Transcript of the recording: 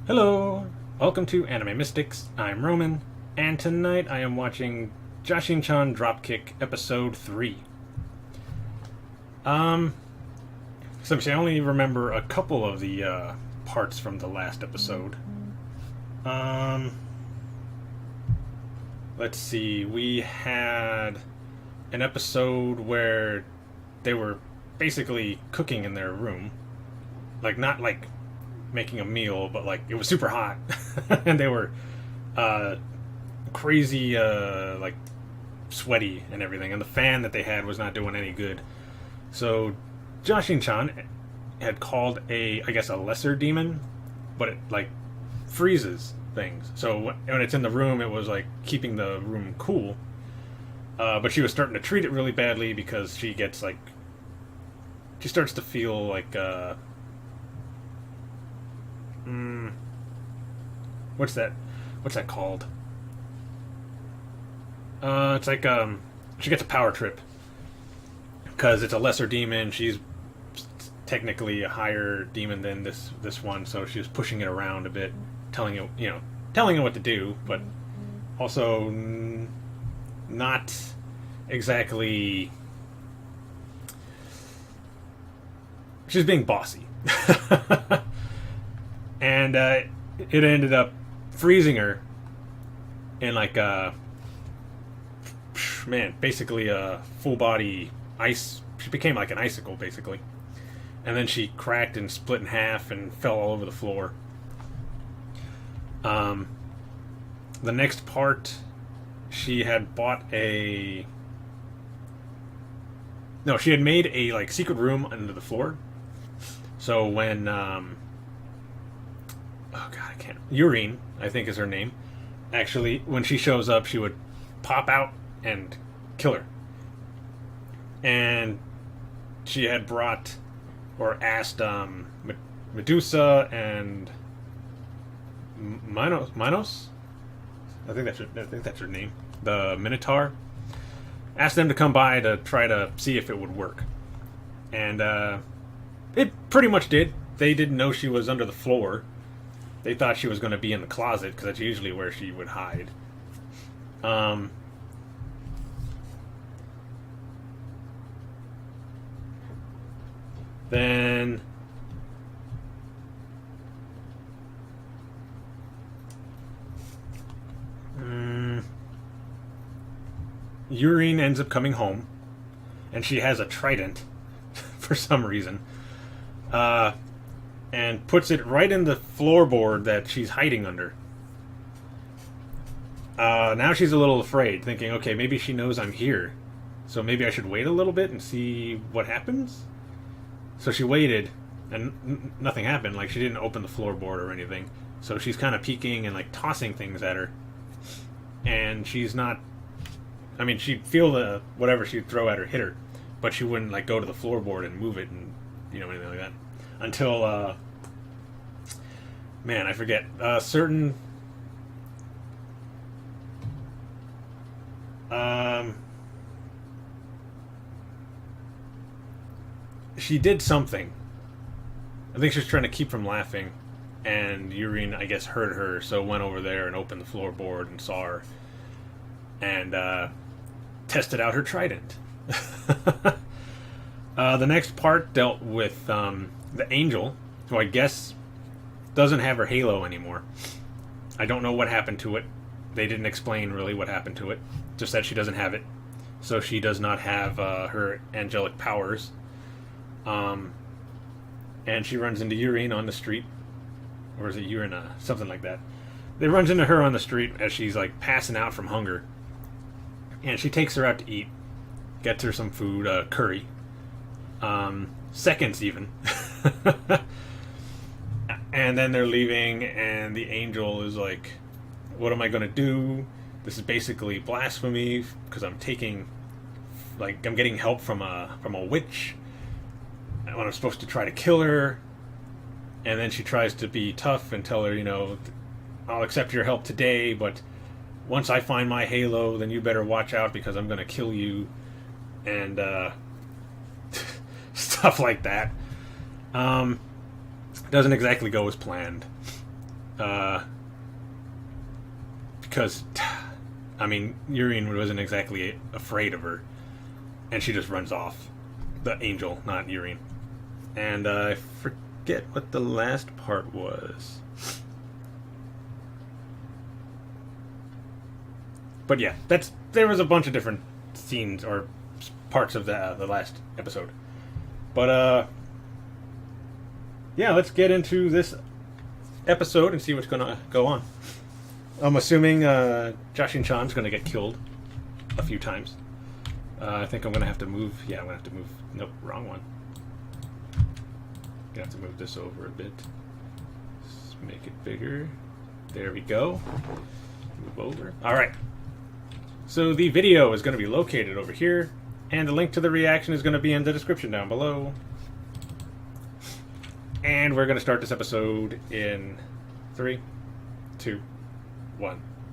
Hello! Welcome to Anime Mystics. I'm Roman, and tonight I am watching Jashin-Chan Dropkick Episode 3. Um, so I only remember a couple of the parts from the last episode. Um, let's see, we had an episode where they were basically cooking in their room. Like, not like making a meal, but like it was super hot, and they were uh, crazy, like sweaty and everything, and the fan that they had was not doing any good. So Jashin-chan had called I guess a lesser demon, but it like freezes things. So when it's in the room, it was like keeping the room cool. But she was starting to treat it really badly because she gets like she starts to feel like what's that? What's that called? It's like she gets a power trip because it's a lesser demon. She's technically a higher demon than this one, so she was pushing it around a bit, telling it telling it what to do, but also not exactly. She's being bossy, and it ended up freezing her in like basically a full body ice. She became like an icicle basically, and then she cracked and split in half and fell all over the floor. Um, the next part, she had bought a no, she had made a like secret room under the floor. So when oh god, I can't. Urine, I think is her name. Actually, when she shows up, she would pop out and kill her. And she had brought or asked Medusa and Minos. I think that's her name. The Minotaur. Asked them to come by to try to see if it would work, and it pretty much did. They didn't know she was under the floor. They thought she was going to be in the closet because that's usually where she would hide. Then Urine ends up coming home, and she has a trident for some reason. And puts it right in the floorboard that she's hiding under. Now she's a little afraid, thinking, okay, maybe she knows I'm here, so maybe I should wait a little bit and see what happens. So she waited, and nothing happened. Like, she didn't open the floorboard or anything. So she's kind of peeking and like tossing things at her, and she's not. I mean, she'd feel the whatever she'd throw at her hit her, but she wouldn't like go to the floorboard and move it and anything like that until I forget certain she did something. I think she was trying to keep from laughing, and Urine, I guess, heard her, so went over there and opened the floorboard and saw her, and tested out her trident. The next part dealt with the angel, who I guess doesn't have her halo anymore. I don't know what happened to it. They didn't explain really what happened to it. Just that she doesn't have it. So she does not have her angelic powers. And she runs into Urine on the street. Or is it Urina? Something like that. They runs into her on the street as she's like passing out from hunger. And she takes her out to eat. Gets her some food, curry. Seconds even. And then they're leaving, and the angel is like, what am I going to do? This is basically blasphemy because I'm getting help from a witch when I'm supposed to try to kill her. And then she tries to be tough and tell her, I'll accept your help today, but once I find my halo, then you better watch out because I'm going to kill you. And stuff like that. Doesn't exactly go as planned. Because, I mean, Yurien wasn't exactly afraid of her, and she just runs off. The angel, not Yurien. And I forget what the last part was. But yeah, there was a bunch of different scenes or parts of the last episode. But yeah, let's get into this episode and see what's gonna go on. I'm assuming Jashin-Chan's gonna get killed a few times. I think I'm gonna have to move. Yeah, I'm gonna have to move. Nope, wrong one. Gonna have to move this over a bit. Let's make it bigger. There we go. Move over. All right. So the video is going to be located over here, and the link to the reaction is going to be in the description down below. And we're going to start this episode in 3, 2, 1.